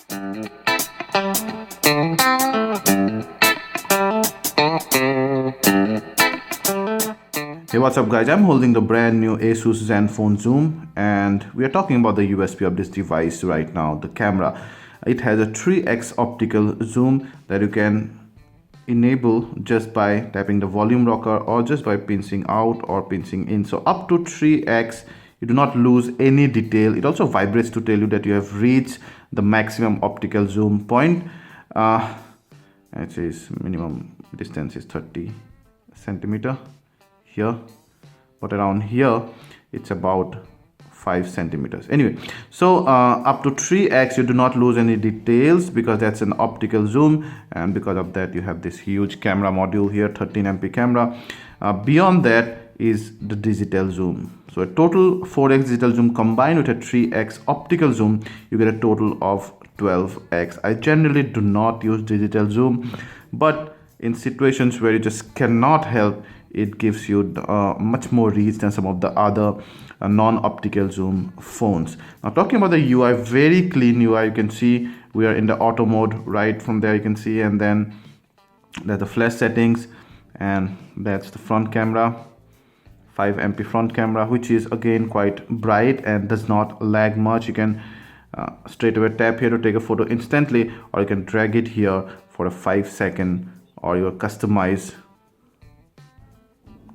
Hey, what's up guys, I'm holding the brand new Asus Zenfone Zoom and we are talking about the USP of this device right now, the camera. It has a 3x optical zoom that you can enable just by tapping the volume rocker or just by pinching out or pinching in. So up to 3x, you do not lose any detail. It also vibrates to tell you that you have reached the maximum optical zoom point. It says minimum distance is 30 centimeter here, but around here it's about 5 centimeters. Anyway, so up to 3x you do not lose any details because that's an optical zoom, and because of that you have this huge camera module here, 13MP camera. Beyond that is the digital zoom. So a total 4x digital zoom combined with a 3x optical zoom, you get a total of 12x. I generally do not use digital zoom, but in situations where you just cannot help, it gives you much more reach than some of the other non-optical zoom phones. Now talking about the UI, very clean UI. You can see we are in the auto mode right from there, you can see, and then there's the flash settings, and that's the front camera, 5MP front camera, which is again quite bright and does not lag much. You can straight away tap here to take a photo instantly, or you can drag it here for a 5-second or your customized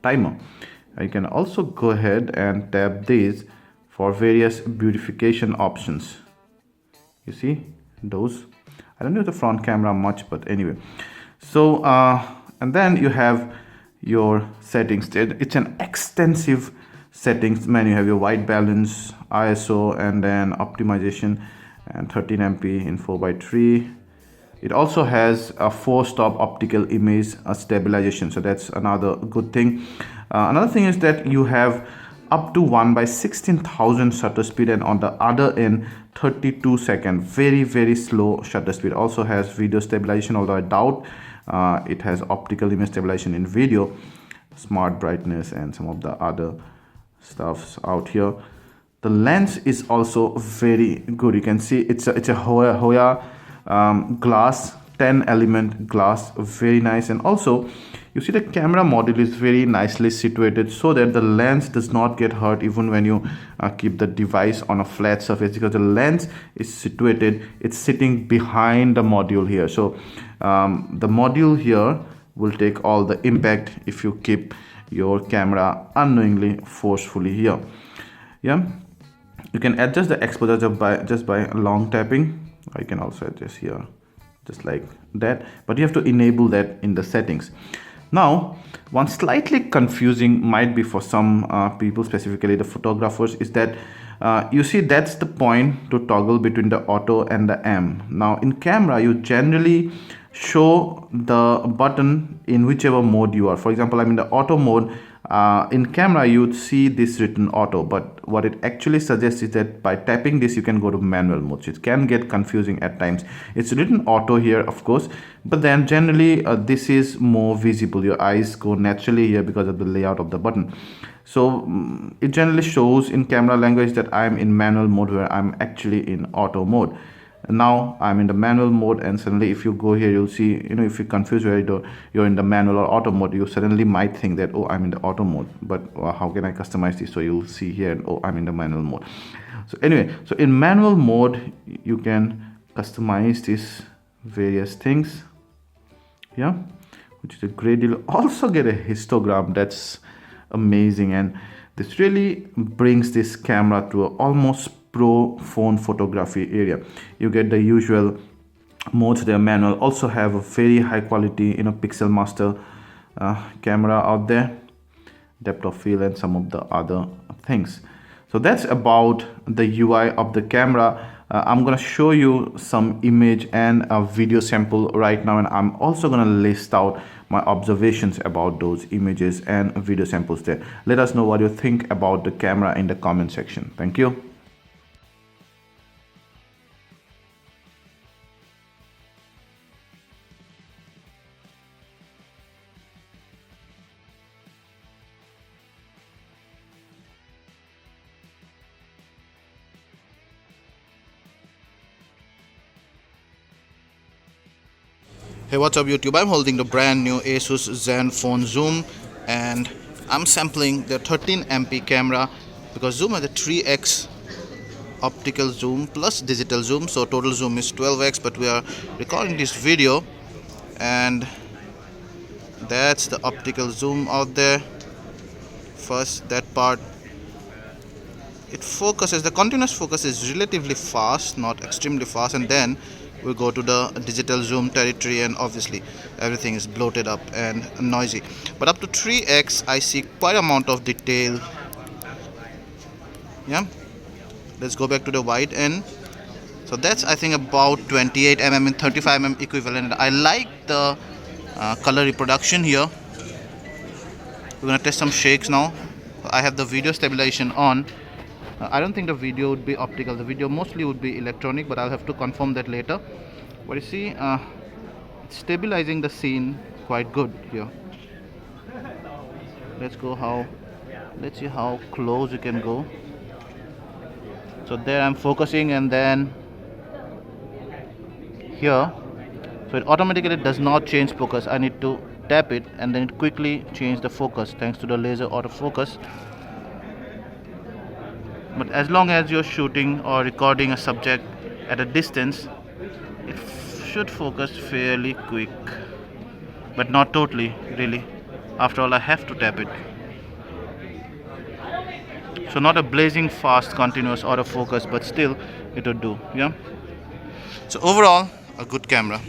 timer. You can also go ahead and tap these for various beautification options. You see those? I don't use the front camera much, but anyway. So and then you have your settings. It's an extensive settings menu. You have your white balance, ISO, and then optimization, and 13MP in 4:3. It also has a 4-stop optical image stabilization, so that's another good thing. Another thing is that you have up to 1/16,000 shutter speed, and on the other end 32-second, very slow shutter speed. Also has video stabilization, although I doubt it has optical image stabilization in video. Smart brightness and some of the other stuffs out here. The lens is also very good. You can see it's a Hoya glass, 10 element glass, very nice. And also you see the camera module is very nicely situated so that the lens does not get hurt even when you keep the device on a flat surface, because the lens is situated, it's sitting behind the module here. So the module here will take all the impact if you keep your camera unknowingly forcefully here. Yeah, you can adjust the exposure just by long tapping. I can also adjust here just like that, but you have to enable that in the settings. Now, one slightly confusing might be for some people, specifically the photographers, is that you see that's the point to toggle between the auto and the M. Now in camera you generally show the button in whichever mode you are. For example, I'm in the auto mode. In camera you would see this written auto, but what it actually suggests is that by tapping this you can go to manual mode. So it can get confusing at times. It's written auto here, of course, but then generally this is more visible. Your eyes go naturally here because of the layout of the button. So it generally shows in camera language that I'm in manual mode, where I'm actually in auto mode. Now I'm in the manual mode, and suddenly if you go here you'll see, if you're confused whether you're in the manual or auto mode, you suddenly might think that, oh, I'm in the auto mode, but how can I customize this? So you'll see here, oh, I'm in the manual mode. So anyway, so in manual mode you can customize these various things, yeah, which is a great deal. Also get a histogram, that's amazing, and this really brings this camera to a almost pro phone photography area. You get the usual modes there, manual. Also have a very high quality pixel master camera out there, depth of field, and some of the other things. So that's about the UI of the camera. I'm gonna show you some image and a video sample right now, and I'm also gonna list out my observations about those images and video samples there. Let us know what you think about the camera in the comment section. Thank you. Hey, what's up YouTube? I'm holding the brand new Asus Zenfone Zoom and I'm sampling the 13MP camera because Zoom has a 3x optical zoom plus digital zoom, so total zoom is 12x, but we are recording this video and that's the optical zoom out there. First, that part, it focuses, the continuous focus is relatively fast, not extremely fast, and then we go to the digital zoom territory and obviously everything is bloated up and noisy, but up to 3x I see quite amount of detail. Yeah, let's go back to the wide end. So that's I think about 28 mm and 35 mm equivalent. I like the color reproduction here. We're gonna test some shakes now. I have the video stabilization on. I don't think the video would be optical. The video mostly would be electronic, but I'll have to confirm that later. But you see, it's stabilizing the scene quite good here. Let's see how close you can go. So there I'm focusing, and then here, so it automatically does not change focus. I need to tap it and then it quickly change the focus thanks to the laser autofocus. But as long as you're shooting or recording a subject at a distance, it should focus fairly quick, but not totally, really. After all, I have to tap it. So not a blazing fast continuous autofocus, but still it would do. Yeah, so overall a good camera.